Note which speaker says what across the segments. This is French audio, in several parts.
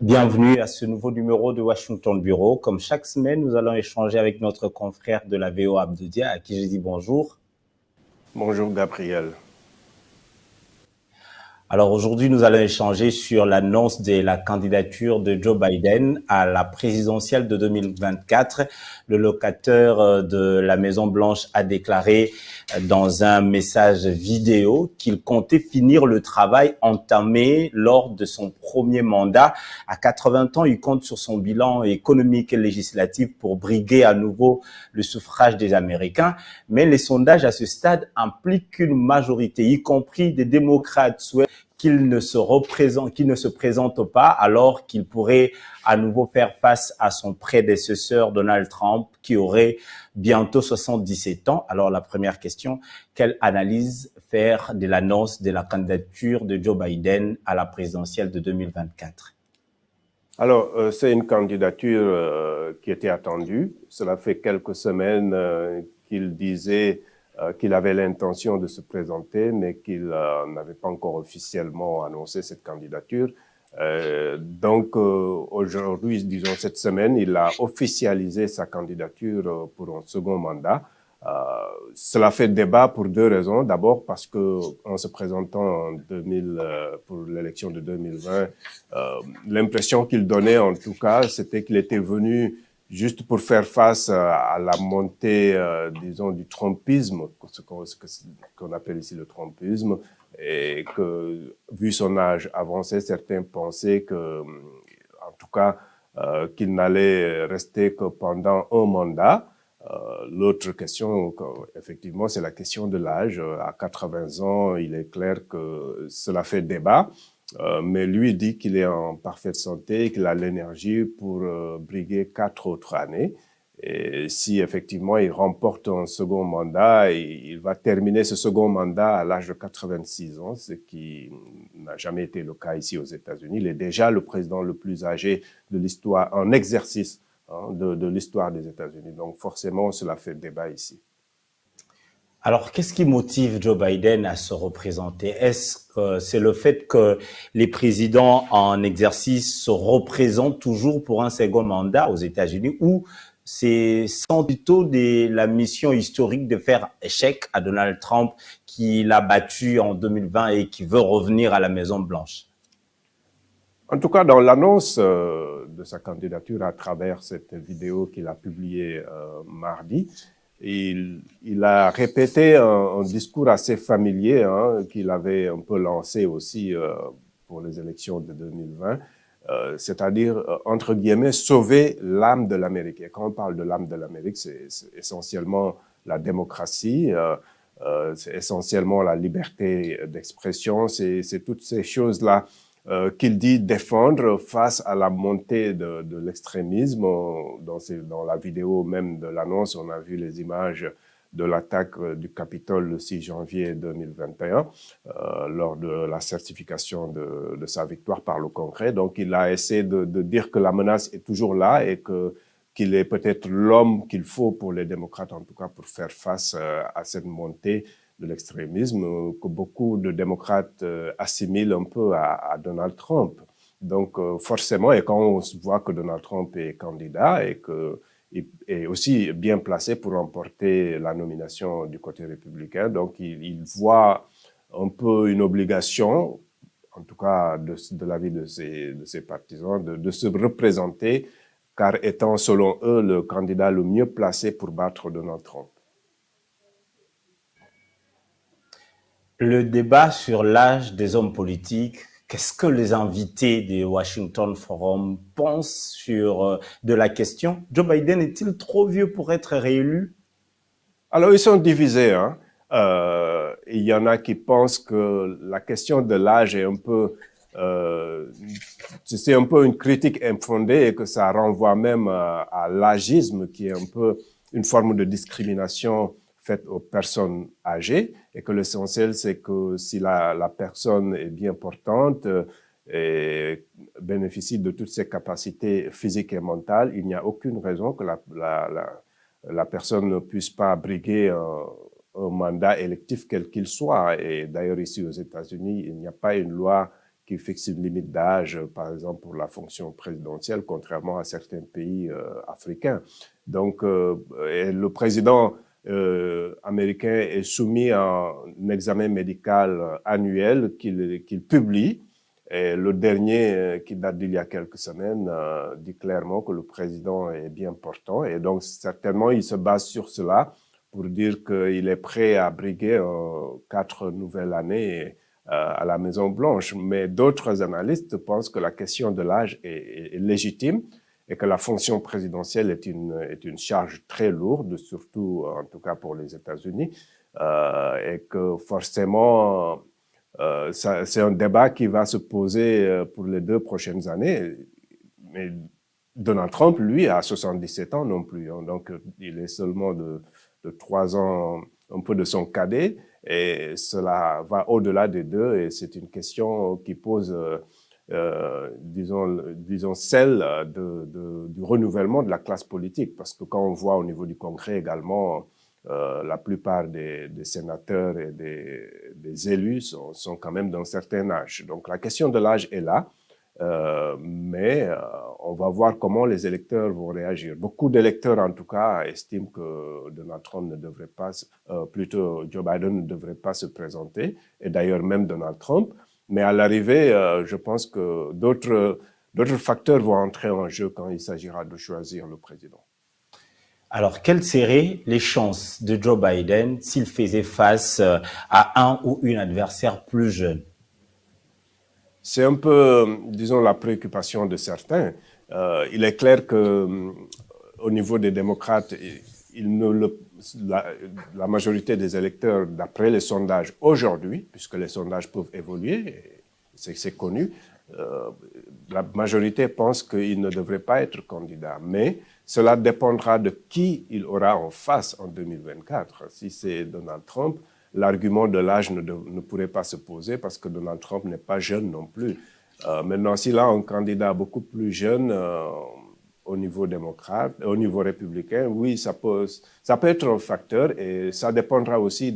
Speaker 1: Bienvenue à ce nouveau numéro de Washington Bureau. Comme chaque semaine, nous allons échanger avec notre confrère de la VO Abdoudia, à qui je dis bonjour.
Speaker 2: Bonjour Gabriel.
Speaker 1: Alors aujourd'hui, nous allons échanger sur l'annonce de la candidature de Joe Biden à la présidentielle de 2024. Le locataire de la Maison-Blanche a déclaré dans un message vidéo qu'il comptait finir le travail entamé lors de son premier mandat. À 80 ans, il compte sur son bilan économique et législatif pour briguer à nouveau le suffrage des Américains. Mais les sondages à ce stade impliquent qu'une majorité, y compris des démocrates, souhaitent qu'il ne se présente pas, alors qu'il pourrait à nouveau faire face à son prédécesseur Donald Trump, qui aurait bientôt 77 ans. Alors la première question, quelle analyse faire de l'annonce de la candidature de Joe Biden à la présidentielle de 2024?
Speaker 2: Alors, c'est une candidature qui était attendue. Cela fait quelques semaines qu'il disait qu'il avait l'intention de se présenter, mais qu'il n'avait pas encore officiellement annoncé cette candidature. Donc, aujourd'hui, disons cette semaine, il a officialisé sa candidature pour un second mandat. Cela fait débat pour deux raisons. D'abord parce que en se présentant en 2000 pour l'élection de 2020, l'impression qu'il donnait en tout cas, c'était qu'il était venu juste pour faire face à la montée, disons, du trumpisme, ce qu'on appelle ici le trumpisme, et que, vu son âge avancé, certains pensaient que, en tout cas, qu'il n'allait rester que pendant un mandat. L'autre question, effectivement, c'est la question de l'âge. À 80 ans, il est clair que cela fait débat. Mais lui dit qu'il est en parfaite santé, qu'il a l'énergie pour briguer 4 autres années. Et si effectivement il remporte un second mandat, il va terminer ce second mandat à l'âge de 86 ans, ce qui n'a jamais été le cas ici aux États-Unis. Il est déjà le président le plus âgé de l'histoire en exercice de l'histoire des États-Unis. Donc forcément, cela fait débat ici.
Speaker 1: Alors, qu'est-ce qui motive Joe Biden à se représenter? Est-ce que c'est le fait que les présidents en exercice se représentent toujours pour un second mandat aux États-Unis, ou c'est sans plutôt la mission historique de faire échec à Donald Trump qui l'a battu en 2020 et qui veut revenir à la Maison-Blanche?
Speaker 2: En tout cas, dans l'annonce de sa candidature à travers cette vidéo qu'il a publiée mardi, il a répété un discours assez familier qu'il avait un peu lancé aussi pour les élections de 2020, c'est-à-dire, entre guillemets, sauver l'âme de l'Amérique. Et quand on parle de l'âme de l'Amérique, c'est essentiellement la démocratie, c'est essentiellement la liberté d'expression, c'est toutes ces choses-là qu'il dit défendre face à la montée de l'extrémisme. Dans la vidéo même de l'annonce, on a vu les images de l'attaque du Capitole le 6 janvier 2021 lors de la certification de sa victoire par le Congrès. Donc, il a essayé de dire que la menace est toujours là et qu'il est peut-être l'homme qu'il faut pour les démocrates, en tout cas pour faire face à cette montée de l'extrémisme que beaucoup de démocrates assimilent un peu à Donald Trump. Donc forcément, et quand on voit que Donald Trump est candidat et qu'il est aussi bien placé pour remporter la nomination du côté républicain, donc il voit un peu une obligation, en tout cas de l'avis de ses partisans, de se représenter, car étant selon eux le candidat le mieux placé pour battre Donald Trump.
Speaker 1: Le débat sur l'âge des hommes politiques, qu'est-ce que les invités du Washington Forum pensent de la question? Joe Biden est-il trop vieux pour être réélu?
Speaker 2: Alors, ils sont divisés. Il y en a qui pensent que la question de l'âge est c'est un peu une critique infondée et que ça renvoie même à l'âgisme, qui est un peu une forme de discrimination faite aux personnes âgées, et que l'essentiel, c'est que si la personne est bien portante et bénéficie de toutes ses capacités physiques et mentales, il n'y a aucune raison que la personne ne puisse pas briguer un mandat électif quel qu'il soit. Et d'ailleurs, ici aux États-Unis, il n'y a pas une loi qui fixe une limite d'âge, par exemple pour la fonction présidentielle, contrairement à certains pays africains. Donc, et le président américain est soumis à un examen médical annuel qu'il publie. Et le dernier, qui date d'il y a quelques semaines, dit clairement que le président est bien portant. Et donc, certainement, il se base sur cela pour dire qu'il est prêt à briguer 4 nouvelles années à la Maison-Blanche. Mais d'autres analystes pensent que la question de l'âge est légitime et que la fonction présidentielle est une charge très lourde, surtout, en tout cas pour les États-Unis, et que forcément, c'est un débat qui va se poser pour les 2 prochaines années. Mais Donald Trump, lui, a 77 ans non plus. Hein, donc, il est seulement de 3 ans, un peu de son cadet, et cela va au-delà des deux, et c'est une question qui pose, disons celle du renouvellement de la classe politique, parce que quand on voit au niveau du Congrès également, la plupart des sénateurs et des élus sont quand même d'un certain âge. Donc la question de l'âge est là, mais on va voir comment les électeurs vont réagir. Beaucoup d'électeurs, en tout cas, estiment que Donald Trump ne devrait pas, plutôt Joe Biden ne devrait pas se présenter, et d'ailleurs même Donald Trump. Mais à l'arrivée, je pense que d'autres facteurs vont entrer en jeu quand il s'agira de choisir le président.
Speaker 1: Alors, quelles seraient les chances de Joe Biden s'il faisait face à un ou une adversaire plus jeune?
Speaker 2: C'est un peu, disons, la préoccupation de certains. Il est clair que au niveau des démocrates, la majorité des électeurs, d'après les sondages aujourd'hui, puisque les sondages peuvent évoluer, c'est connu, la majorité pense qu'il ne devrait pas être candidat. Mais cela dépendra de qui il aura en face en 2024. Si c'est Donald Trump, l'argument de l'âge ne pourrait pas se poser parce que Donald Trump n'est pas jeune non plus. Maintenant, s'il a un candidat beaucoup plus jeune au niveau démocrate, au niveau républicain, oui, ça peut être un facteur, et ça dépendra aussi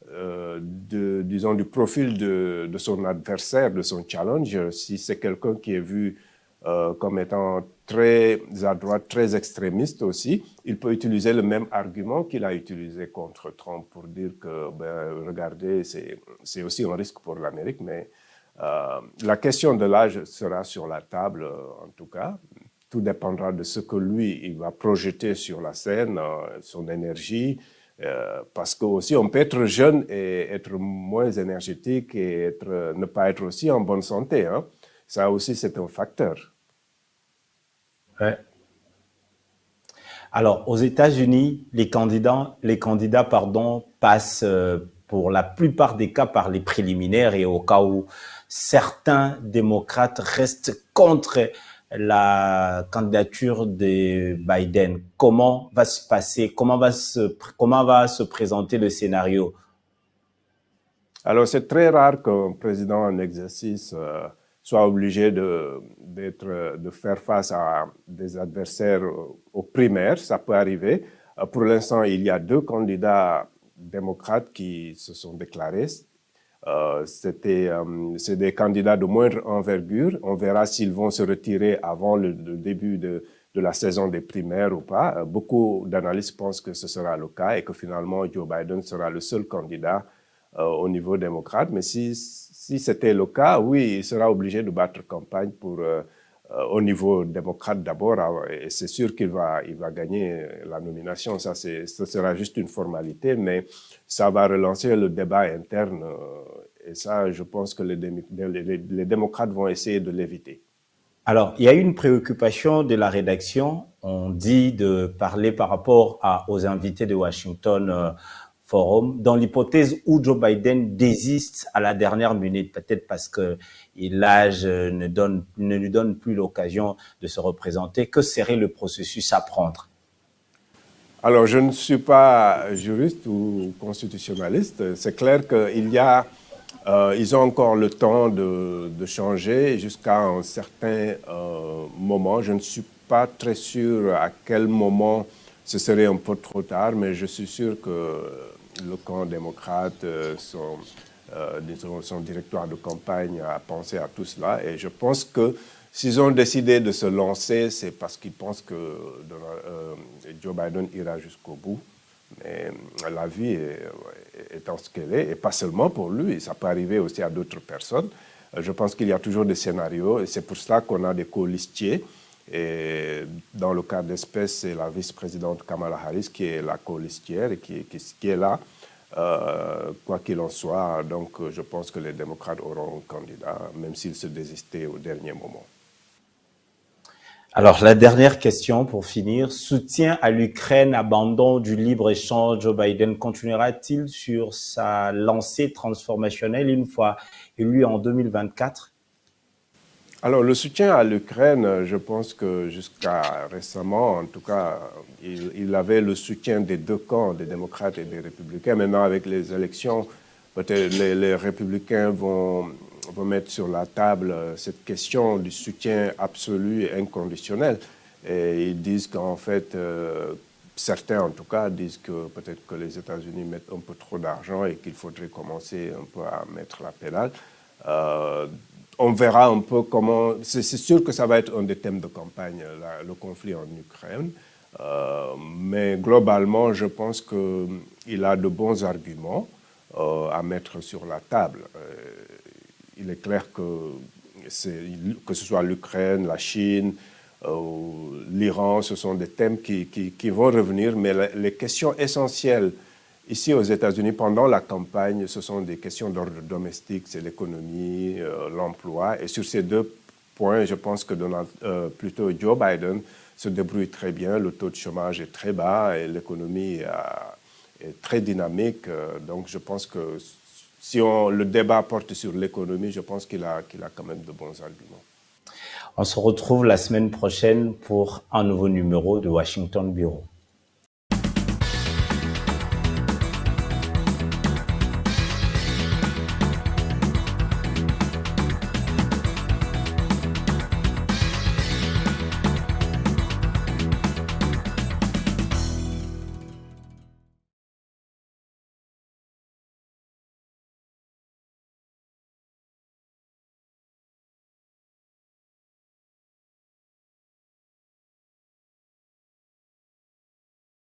Speaker 2: disons, du profil de son adversaire, de son challenger. Si c'est quelqu'un qui est vu comme étant très à droite, très extrémiste aussi, il peut utiliser le même argument qu'il a utilisé contre Trump pour dire que, regardez, c'est aussi un risque pour l'Amérique, mais la question de l'âge sera sur la table, en tout cas. Tout dépendra de ce que lui, il va projeter sur la scène, son énergie, parce que aussi on peut être jeune et être moins énergétique et ne pas être aussi en bonne santé. Hein. Ça aussi, c'est un facteur.
Speaker 1: Ouais. Alors, aux États-Unis, les candidats, passent pour la plupart des cas par les préliminaires, et au cas où certains démocrates restent contre la candidature de Biden. Comment va se passer, comment va se présenter le scénario?
Speaker 2: Alors, c'est très rare qu'un président en exercice soit obligé de faire face à des adversaires aux primaires. Ça peut arriver. Pour l'instant, il y a 2 candidats démocrates qui se sont déclarés. C'est des candidats de moindre envergure. On verra s'ils vont se retirer avant le début de la saison des primaires ou pas. Beaucoup d'analystes pensent que ce sera le cas et que finalement Joe Biden sera le seul candidat au niveau démocrate. Mais si c'était le cas, oui, il sera obligé de battre campagne au niveau démocrate d'abord, et c'est sûr qu'il va gagner la nomination. Ça sera juste une formalité, mais ça va relancer le débat interne, et ça, je pense que les démocrates vont essayer de l'éviter.
Speaker 1: Alors, il y a une préoccupation de la rédaction. On dit de parler par rapport aux invités de Washington Forum, dans l'hypothèse où Joe Biden désiste à la dernière minute, peut-être parce que l'âge ne lui donne plus l'occasion de se représenter. Que serait le processus à prendre?
Speaker 2: Alors, je ne suis pas juriste ou constitutionnaliste. C'est clair ils ont encore le temps de changer jusqu'à un certain moment. Je ne suis pas très sûr à quel moment ce serait un peu trop tard, mais je suis sûr que le camp démocrate disons, son directoire de campagne a pensé à tout cela. Et je pense que s'ils ont décidé de se lancer, c'est parce qu'ils pensent que Joe Biden ira jusqu'au bout. Mais la vie étant ce qu'elle est, et pas seulement pour lui, ça peut arriver aussi à d'autres personnes. Je pense qu'il y a toujours des scénarios, et c'est pour cela qu'on a des co-listiers. Et dans le cas d'espèce, c'est la vice-présidente Kamala Harris qui est la co-listière et qui est là, quoi qu'il en soit. Donc, je pense que les démocrates auront un candidat, même s'ils se désistaient au dernier moment.
Speaker 1: Alors, la dernière question pour finir. Soutien à l'Ukraine, abandon du libre-échange, Joe Biden continuera-t-il sur sa lancée transformationnelle une fois élu en 2024?
Speaker 2: Alors, le soutien à l'Ukraine, je pense que jusqu'à récemment, en tout cas, il avait le soutien des deux camps, des démocrates et des républicains. Maintenant, avec les élections, peut-être les républicains vont mettre sur la table cette question du soutien absolu et inconditionnel. Et ils disent qu'en fait, certains en tout cas disent que peut-être que les États-Unis mettent un peu trop d'argent et qu'il faudrait commencer un peu à mettre la pédale. On verra un peu comment... C'est sûr que ça va être un des thèmes de campagne, le conflit en Ukraine. Mais globalement, je pense qu'il a de bons arguments à mettre sur la table. Il est clair que ce soit l'Ukraine, la Chine, l'Iran, ce sont des thèmes qui vont revenir, mais les questions essentielles ici aux États-Unis pendant la campagne, ce sont des questions d'ordre domestique, c'est l'économie, l'emploi. Et sur ces deux points, je pense que plutôt Joe Biden se débrouille très bien, le taux de chômage est très bas et l'économie est très dynamique. Donc je pense que si le débat porte sur l'économie, je pense qu'il a quand même de bons arguments.
Speaker 1: On se retrouve la semaine prochaine pour un nouveau numéro de Washington Bureau.